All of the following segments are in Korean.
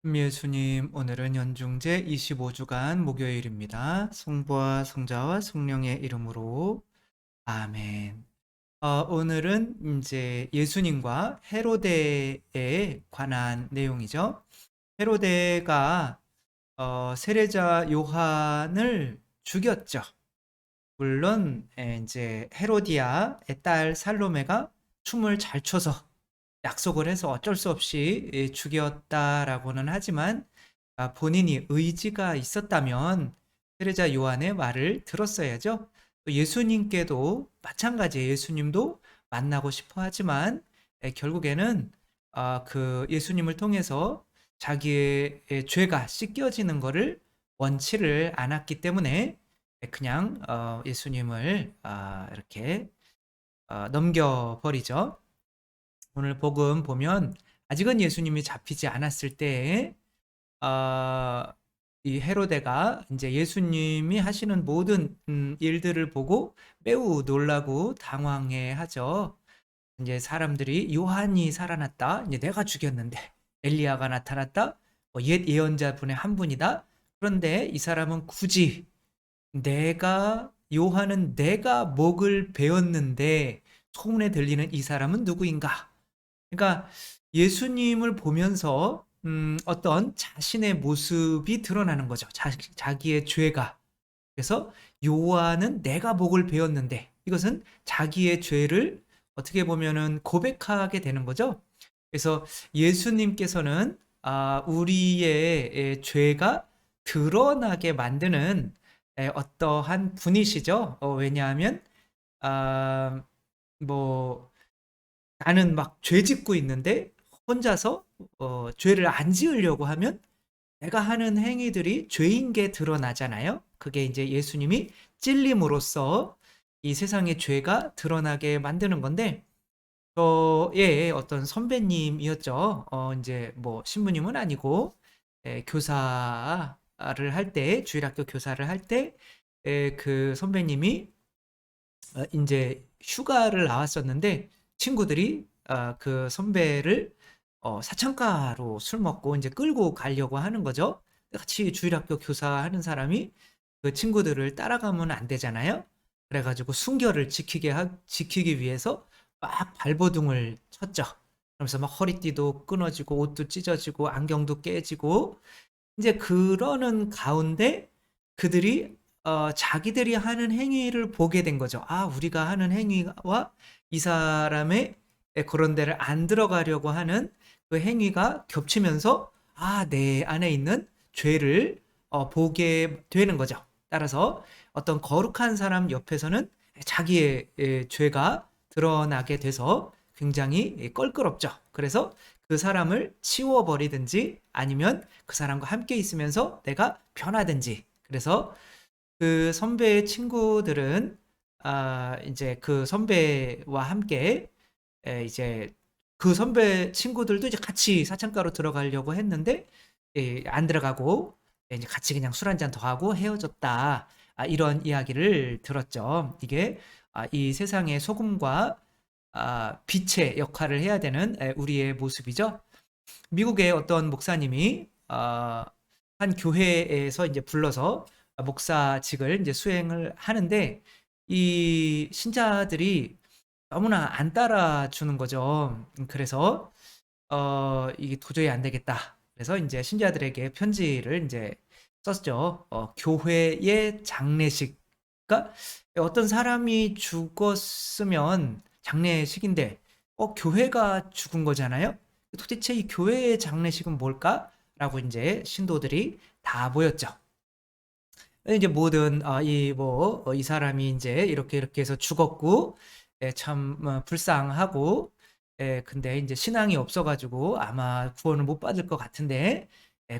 예수님, 오늘은 연중제 25주간 목요일입니다. 성부와 성자와 성령의 이름으로 아멘. 오늘은 이제 예수님과 헤로데에 관한 내용이죠. 헤로데가 세례자 요한을 죽였죠. 물론 이제 헤로디아의 딸 살로메가 춤을 잘 춰서 약속을 해서 어쩔 수 없이 죽였다라고는 하지만 본인이 의지가 있었다면 세례자 요한의 말을 들었어야죠. 또 예수님께도 마찬가지예요. 예수님도 만나고 싶어 하지만 결국에는 그 예수님을 통해서 자기의 죄가 씻겨지는 것을 원치를 않았기 때문에 그냥 예수님을 이렇게 넘겨버리죠. 오늘 복음 보면 아직은 예수님이 잡히지 않았을 때에 이 헤로데가 이제 예수님이 하시는 모든 일들을 보고 매우 놀라고 당황해하죠. 이제 사람들이 요한이 살아났다. 이제 내가 죽였는데 엘리야가 나타났다. 옛 예언자분의 한 분이다. 그런데 이 사람은 굳이 요한은 내가 목을 베었는데 소문에 들리는 이 사람은 누구인가? 그러니까 예수님을 보면서 어떤 자신의 모습이 드러나는 거죠. 자기의 죄가. 그래서 요한은 내가 목을 베었는데 이것은 자기의 죄를 어떻게 보면은 고백하게 되는 거죠. 그래서 예수님께서는 우리의 죄가 드러나게 만드는 어떠한 분이시죠. 왜냐하면 아, 뭐 나는 막 죄 짓고 있는데 혼자서 죄를 안 지으려고 하면 내가 하는 행위들이 죄인 게 드러나잖아요. 그게 이제 예수님이 찔림으로써 이 세상의 죄가 드러나게 만드는 건데 저의 어떤 선배님이었죠. 이제 뭐 신부님은 아니고 교사를 할 때 주일학교 교사를 할 때 그 선배님이 인제 휴가를 나왔었는데 친구들이 그 선배를 사창가로 술 먹고 인제 끌고 가려고 하는 거죠. 같이 주일학교 교사하는 사람이 그 친구들을 따라가면 안 되잖아요. 그래 가지고 순결을 지키기 위해서 막 발버둥을 쳤죠. 그러면서 막 허리띠도 끊어지고 옷도 찢어지고 안경도 깨지고 인제 그러는 가운데 그들이 자기들이 하는 행위를 보게 된 거죠. 우리가 하는 행위와 이 사람의 그런 데를 안 들어가려고 하는 그 행위가 겹치면서 내 안에 있는 죄를 보게 되는 거죠. 따라서 어떤 거룩한 사람 옆에서는 자기의 죄가 드러나게 돼서 굉장히 껄끄럽죠. 그래서 그 사람을 치워버리든지 아니면 그 사람과 함께 있으면서 내가 변하든지. 그래서 그 선배의 친구들은 이제 그 선배와 함께 이제 그 선배 친구들도 이제 같이 사창가로 들어가려고 했는데 안 들어가고 이제 같이 그냥 술 한잔 더 하고 헤어졌다. 이런 이야기를 들었죠. 이게 이 세상의 소금과 빛의 역할을 해야 되는 우리의 모습이죠. 미국의 어떤 목사님이 한 교회에서 이제 불러서 목사직을 이제 수행을 하는데 이 신자들이 너무나 안 따라주는 거죠. 그래서 이게 도저히 안 되겠다. 그래서 이제 신자들에게 편지를 이제 썼죠. 교회의 장례식. 그러니까 어떤 사람이 죽었으면 장례식인데 교회가 죽은 거잖아요. 도대체 이 교회의 장례식은 뭘까라고 이제 신도들이 다 모였죠. 이제 모든 이 사람이 이제 이렇게 해서 죽었고 참 불쌍하고 근데 이제 신앙이 없어가지고 아마 구원을 못 받을 것 같은데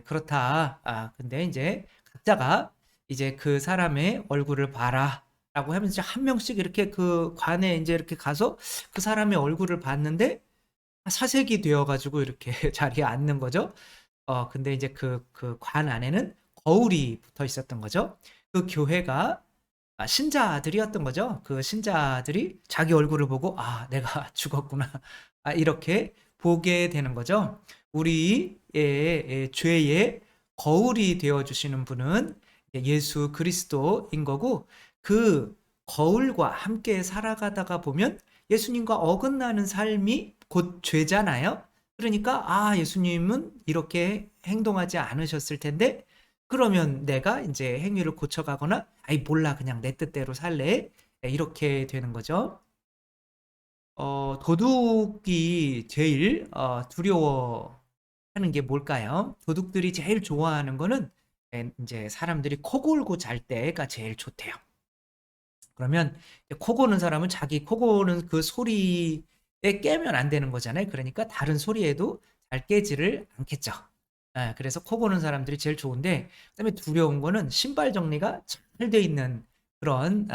그렇다. 근데 이제 각자가 이제 그 사람의 얼굴을 봐라라고 하면서 이제 한 명씩 이렇게 그 관에 이제 이렇게 가서 그 사람의 얼굴을 봤는데 사색이 되어가지고 이렇게 자리에 앉는 거죠. 근데 이제 그 관 안에는 거울이 붙어 있었던 거죠. 그 교회가 신자들이었던 거죠. 그 신자들이 자기 얼굴을 보고 내가 죽었구나. 이렇게 보게 되는 거죠. 우리의 죄의 거울이 되어 주시는 분은 예수 그리스도인 거고, 그 거울과 함께 살아가다가 보면 예수님과 어긋나는 삶이 곧 죄잖아요. 그러니까 예수님은 이렇게 행동하지 않으셨을 텐데, 그러면 내가 이제 행위를 고쳐가거나 아이 몰라 그냥 내 뜻대로 살래, 이렇게 되는 거죠. 도둑이 제일 두려워하는 게 뭘까요? 도둑들이 제일 좋아하는 거는 이제 사람들이 코 골고 잘 때가 제일 좋대요. 그러면 코 고는 사람은 자기 코 고는 그 소리에 깨면 안 되는 거잖아요. 그러니까 다른 소리에도 잘 깨지를 않겠죠. 그래서 코 고는 사람들이 제일 좋은데, 그다음에 두려운 거는 신발 정리가 잘 돼 있는 그런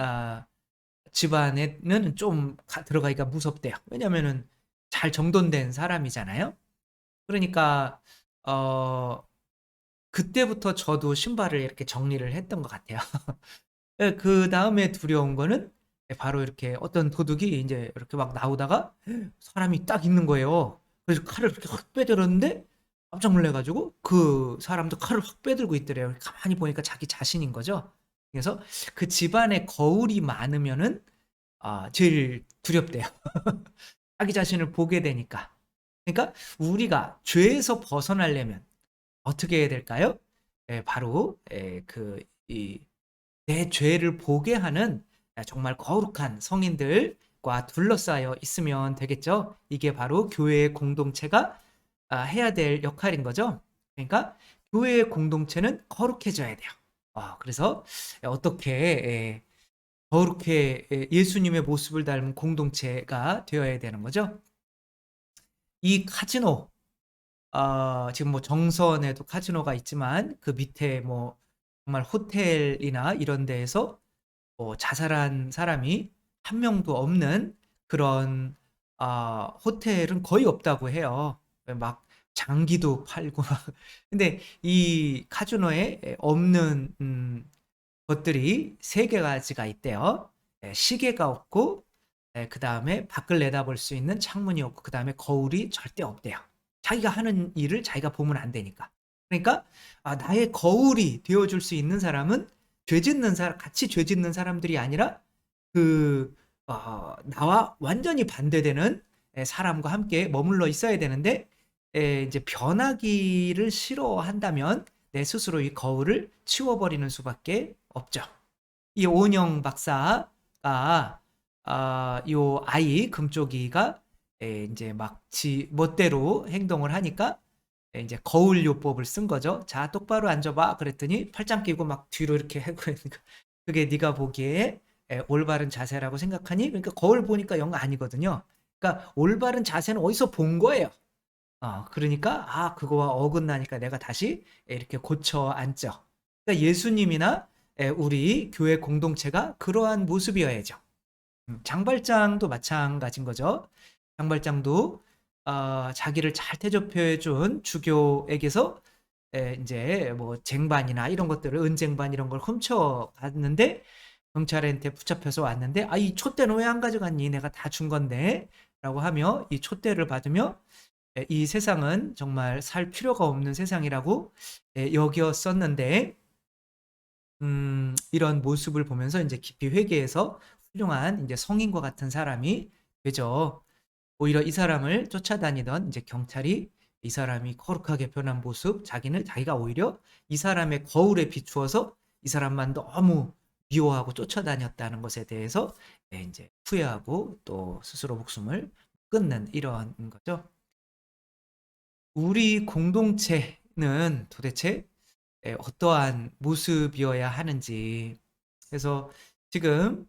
집안에는 좀 들어가기가 무섭대요. 왜냐면은 잘 정돈된 사람이잖아요. 그러니까 어 그때부터 저도 신발을 이렇게 정리를 했던 것 같아요. 예, 그다음에 두려운 거는 바로 이렇게 어떤 도둑이 이제 이렇게 막 나오다가 사람이 딱 있는 거예요. 그래서 칼을 이렇게 확 빼들었는데 깜짝 놀래 가지고 그 사람도 칼을 확 빼들고 있더래요. 가만히 보니까 자기 자신인 거죠. 그래서 그 집안에 거울이 많으면은 제일 두렵대요. 자기 자신을 보게 되니까. 그러니까 우리가 죄에서 벗어나려면 어떻게 해야 될까요? 바로 이 내 죄를 보게 하는 정말 거룩한 성인들과 둘러싸여 있으면 되겠죠. 이게 바로 교회의 공동체가 해야 될 역할인 거죠. 그러니까 교회의 공동체는 거룩해져야 돼요. 그래서 어떻게 거룩해 예수님의 모습을 닮은 공동체가 되어야 되는 거죠. 이 카지노, 지금 뭐 정선에도 카지노가 있지만 그 밑에 뭐 정말 호텔이나 이런 데에서 뭐 자살한 사람이 한 명도 없는 그런 호텔은 거의 없다고 해요. 막 장기도 팔고 막. 근데 이 카지노에 없는 것들이 세 가지가 있대요. 시계가 없고, 그다음에 밖을 내다볼 수 있는 창문이 없고, 그다음에 거울이 절대 없대요. 자기가 하는 일을 자기가 보면 안 되니까. 그러니까 나의 거울이 되어줄 수 있는 사람은 같이 죄 짓는 사람들이 아니라 그 나와 완전히 반대되는 사람과 함께 머물러 있어야 되는데, 이제 변하기를 싫어한다면 내 스스로 이 거울을 치워버리는 수밖에 없죠. 이 오은영 박사가 요 아이 금쪽이가 이제 막 지 멋대로 행동을 하니까 이제 거울요법을 쓴 거죠. 자, 똑바로 앉아봐. 그랬더니 팔짱 끼고 막 뒤로 이렇게 하고 있으니까 그게 네가 보기에 올바른 자세라고 생각하니? 그러니까 거울 보니까 영 아니거든요. 그러니까 올바른 자세는 어디서 본 거예요. 그러니까 그거와 어긋나니까 내가 다시 이렇게 고쳐 앉죠. 그러니까 예수님이나 우리 교회 공동체가 그러한 모습이어야죠. 장발장도 마찬가지인 거죠. 장발장도 자기를 잘 대접해 준 주교에게서 이제 뭐 쟁반이나 이런 것들을 은쟁반 이런 걸 훔쳐 갔는데 경찰한테 붙잡혀서 왔는데 이 촛대는 왜 안 가져갔니? 내가 다 준 건데 라고 하며 이 촛대를 받으며 이 세상은 정말 살 필요가 없는 세상이라고 여겼었는데, 이런 모습을 보면서 이제 깊이 회개해서 훌륭한 이제 성인과 같은 사람이 되죠. 오히려 이 사람을 쫓아다니던 이제 경찰이 이 사람이 거룩하게 변한 모습, 자기가 오히려 이 사람의 거울에 비추어서 이 사람만 너무 미워하고 쫓아다녔다는 것에 대해서 이제 후회하고 또 스스로 목숨을 끊는 이런 거죠. 우리 공동체는 도대체 어떠한 모습이어야 하는지. 그래서 지금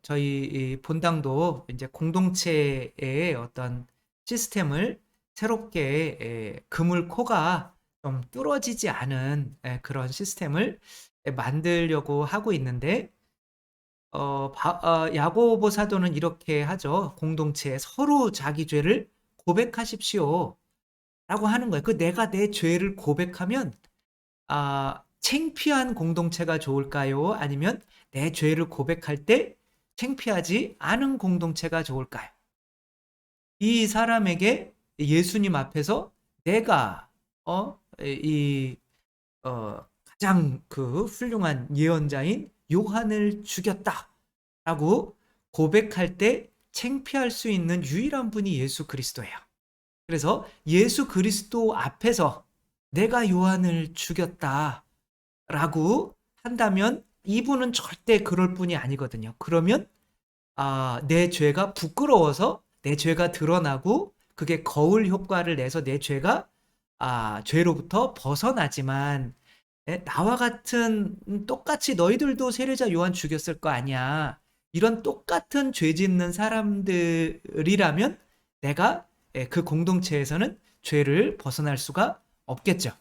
저희 이 본당도 이제 공동체의 어떤 시스템을 새롭게 그물 코가 좀 뚫어지지 않은 그런 시스템을 만들려고 하고 있는데, 야고보 사도는 이렇게 하죠. 공동체에 서로 자기 죄를 고백하십시오. 라고 하는 거예요. 내가 내 죄를 고백하면 창피한 공동체가 좋을까요? 아니면 내 죄를 고백할 때 창피하지 않은 공동체가 좋을까요? 이 사람에게 예수님 앞에서 내가 이 가장 그 훌륭한 예언자인 요한을 죽였다라고 고백할 때 창피할 수 있는 유일한 분이 예수 그리스도예요. 그래서 예수 그리스도 앞에서 내가 요한을 죽였다라고 한다면 이분은 절대 그럴 분이 아니거든요. 그러면 내 죄가 부끄러워서 내 죄가 드러나고 그게 거울 효과를 내서 내 죄가 죄로부터 벗어나지만 나와 같은 똑같이 너희들도 세례자 요한 죽였을 거 아니야. 이런 똑같은 죄 짓는 사람들이라면 내가 그 공동체에서는 죄를 벗어날 수가 없겠죠.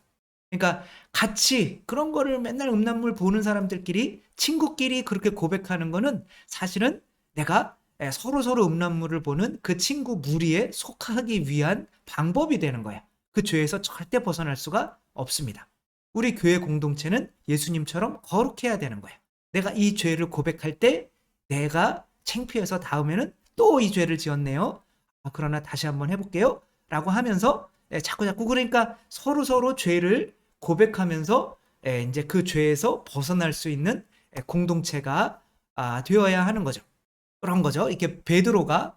그러니까 같이 그런 거를 맨날 음란물 보는 사람들끼리 친구끼리 그렇게 고백하는 거는 사실은 내가 서로 음란물을 보는 그 친구 무리에 속하기 위한 방법이 되는 거야. 그 죄에서 절대 벗어날 수가 없습니다. 우리 교회 공동체는 예수님처럼 거룩해야 되는 거야. 내가 이 죄를 고백할 때 내가 창피해서 다음에는 또 이 죄를 지었네요. 그러나 다시 한번 해볼게요. 라고 하면서 자꾸 그러니까 서로 죄를 고백하면서 이제 그 죄에서 벗어날 수 있는 공동체가 되어야 하는 거죠. 그런 거죠. 이렇게 베드로가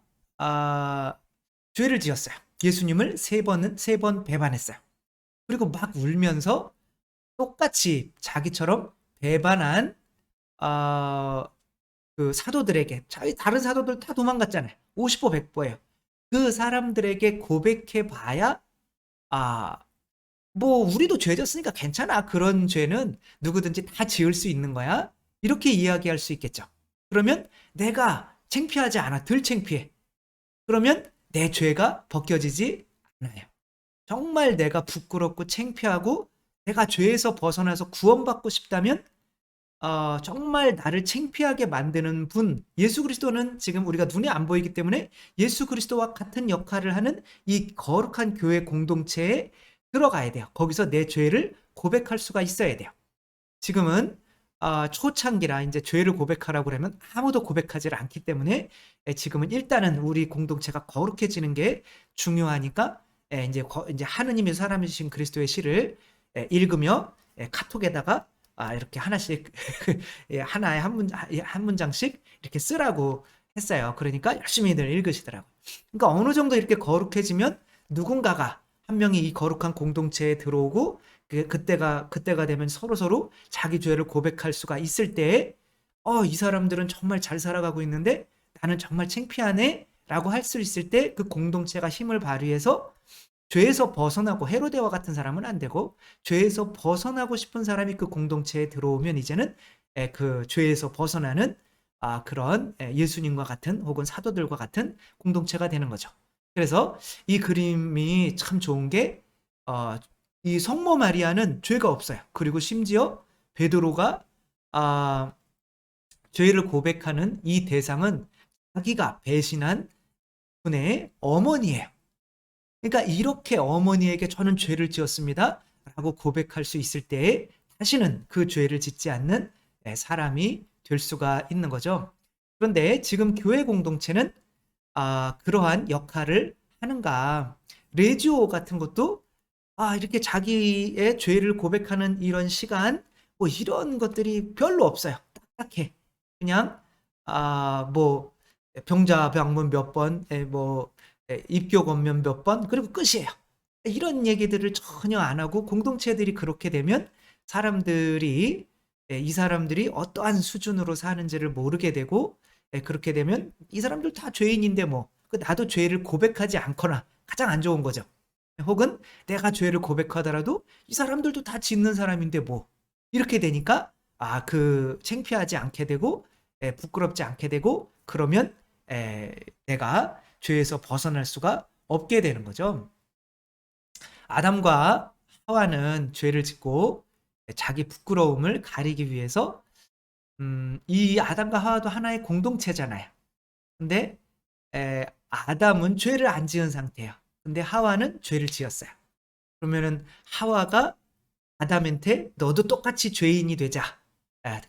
죄를 지었어요. 예수님을 세 번 배반했어요. 그리고 막 울면서 똑같이 자기처럼 배반한 그 사도들에게 다른 사도들 다 도망갔잖아요. 50보 100보예요. 그 사람들에게 고백해 봐야 뭐 우리도 죄 졌으니까 괜찮아. 그런 죄는 누구든지 다 지을 수 있는 거야. 이렇게 이야기할 수 있겠죠. 그러면 내가 창피하지 않아. 덜 창피해. 그러면 내 죄가 벗겨지지 않아요. 정말 내가 부끄럽고 창피하고 내가 죄에서 벗어나서 구원받고 싶다면 정말 나를 창피하게 만드는 분, 예수 그리스도는 지금 우리가 눈에 안 보이기 때문에 예수 그리스도와 같은 역할을 하는 이 거룩한 교회 공동체에 들어가야 돼요. 거기서 내 죄를 고백할 수가 있어야 돼요. 지금은 초창기라 이제 죄를 고백하라고 그러면 아무도 고백하지 않기 때문에 지금은 일단은 우리 공동체가 거룩해지는 게 중요하니까 이제 하느님의 사람이신 그리스도의 시를 읽으며 카톡에다가 이렇게 하나씩 하나에 한 문장씩 이렇게 쓰라고 했어요. 그러니까 열심히들 읽으시더라고요. 그러니까 어느 정도 이렇게 거룩해지면 누군가가 한 명이 이 거룩한 공동체에 들어오고 그때가 되면 서로 자기 죄를 고백할 수가 있을 때 이 사람들은 정말 잘 살아가고 있는데 나는 정말 창피하네 라고 할 수 있을 때 그 공동체가 힘을 발휘해서 죄에서 벗어나고 헤로데와 같은 사람은 안 되고 죄에서 벗어나고 싶은 사람이 그 공동체에 들어오면 이제는 그 죄에서 벗어나는 그런 예수님과 같은 혹은 사도들과 같은 공동체가 되는 거죠. 그래서 이 그림이 참 좋은 게 이 성모 마리아는 죄가 없어요. 그리고 심지어 베드로가 죄를 고백하는 이 대상은 자기가 배신한 분의 어머니예요. 그러니까 이렇게 어머니에게 저는 죄를 지었습니다. 라고 고백할 수 있을 때에 다시는 그 죄를 짓지 않는 사람이 될 수가 있는 거죠. 그런데 지금 교회 공동체는 그러한 역할을 하는가. 레지오 같은 것도 이렇게 자기의 죄를 고백하는 이런 시간, 뭐 이런 것들이 별로 없어요. 딱딱해. 그냥, 뭐, 병자 방문 몇 번, 뭐, 입교 권면 몇 번, 그리고 끝이에요. 이런 얘기들을 전혀 안 하고 공동체들이 그렇게 되면 사람들이, 이 사람들이 어떠한 수준으로 사는지를 모르게 되고, 그렇게 되면 이 사람들 다 죄인인데 뭐, 나도 죄를 고백하지 않거나 가장 안 좋은 거죠. 혹은 내가 죄를 고백하더라도 이 사람들도 다 짓는 사람인데 뭐 이렇게 되니까 그 창피하지 않게 되고 부끄럽지 않게 되고 그러면 내가 죄에서 벗어날 수가 없게 되는 거죠. 아담과 하와는 죄를 짓고 자기 부끄러움을 가리기 위해서 이 아담과 하와도 하나의 공동체잖아요. 근데 아담은 죄를 안 지은 상태예요. 근데 하와는 죄를 지었어요. 그러면은 하와가 아담한테 너도 똑같이 죄인이 되자.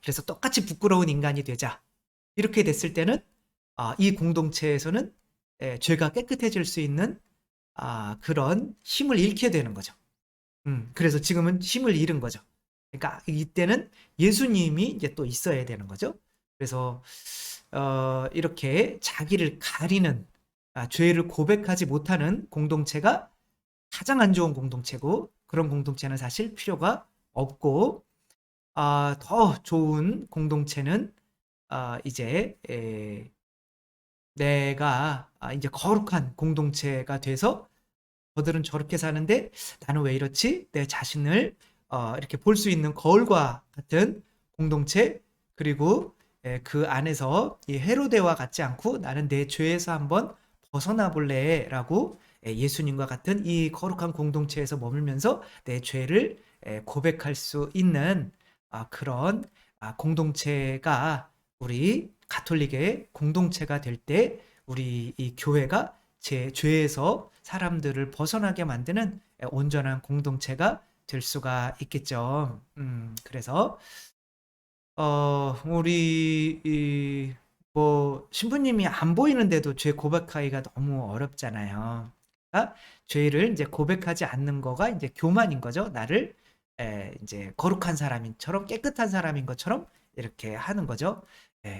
그래서 똑같이 부끄러운 인간이 되자. 이렇게 됐을 때는 이 공동체에서는 죄가 깨끗해질 수 있는 그런 힘을 잃게 되는 거죠. 그래서 지금은 힘을 잃은 거죠. 그러니까 이때는 예수님이 이제 또 있어야 되는 거죠. 그래서 이렇게 자기를 가리는, 죄를 고백하지 못하는 공동체가 가장 안 좋은 공동체고, 그런 공동체는 사실 필요가 없고, 더 좋은 공동체는 이제 내가 이제 거룩한 공동체가 돼서 저들은 저렇게 사는데 나는 왜 이렇지? 내 자신을 이렇게 볼 수 있는 거울과 같은 공동체, 그리고 그 안에서 이 헤로데와 같지 않고 나는 내 죄에서 한번 벗어나 볼래라고 예수님과 같은 이 거룩한 공동체에서 머물면서 내 죄를 고백할 수 있는 그런 공동체가 우리 가톨릭의 공동체가 될 때 우리 이 교회가 제 죄에서 사람들을 벗어나게 만드는 온전한 공동체가 될 수가 있겠죠. 그래서 우리 뭐 신부님이 안 보이는데도 죄 고백하기가 너무 어렵잖아요. 그러니까 죄를 이제 고백하지 않는 거가 이제 교만인 거죠. 나를 이제 거룩한 사람인처럼, 깨끗한 사람인 것처럼 이렇게 하는 거죠.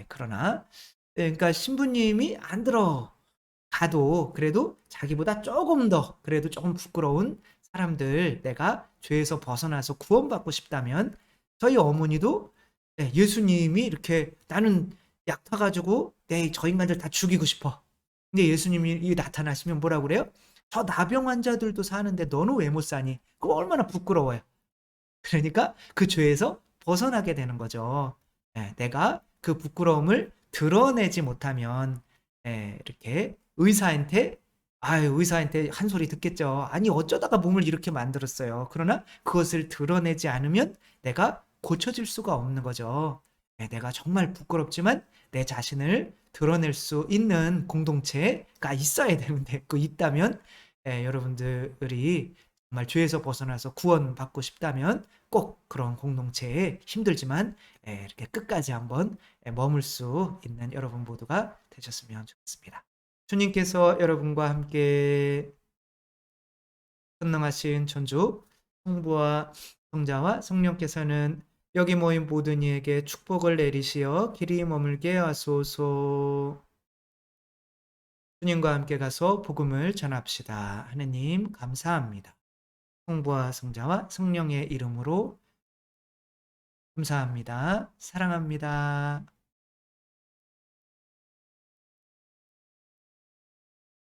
그러나 그러니까 신부님이 안 들어가도 그래도 자기보다 조금 더 그래도 조금 부끄러운 사람들, 내가 죄에서 벗어나서 구원받고 싶다면 저희 어머니도 예수님이 이렇게 나는 약 타가지고 저 인간들 다 죽이고 싶어. 근데 예수님이 나타나시면 뭐라 그래요? 저 나병 환자들도 사는데 너는 왜 못 사니? 그거 얼마나 부끄러워요. 그러니까 그 죄에서 벗어나게 되는 거죠. 내가 그 부끄러움을 드러내지 못하면 이렇게 의사한테 한 소리 듣겠죠. 아니 어쩌다가 몸을 이렇게 만들었어요. 그러나 그것을 드러내지 않으면 내가 고쳐질 수가 없는 거죠. 내가 정말 부끄럽지만 내 자신을 드러낼 수 있는 공동체가 있어야 되는데 그 있다면 여러분들이 정말 죄에서 벗어나서 구원받고 싶다면 꼭 그런 공동체에 힘들지만 이렇게 끝까지 한번 머물 수 있는 여러분 모두가 되셨으면 좋겠습니다. 주님께서 여러분과 함께 선능하신 천주 성부와 성자와 성령께서는 여기 모인 모든 이에게 축복을 내리시어 길이 머물게 하소서. 주님과 함께 가서 복음을 전합시다. 하느님 감사합니다. 성부와 성자와 성령의 이름으로 감사합니다. 사랑합니다.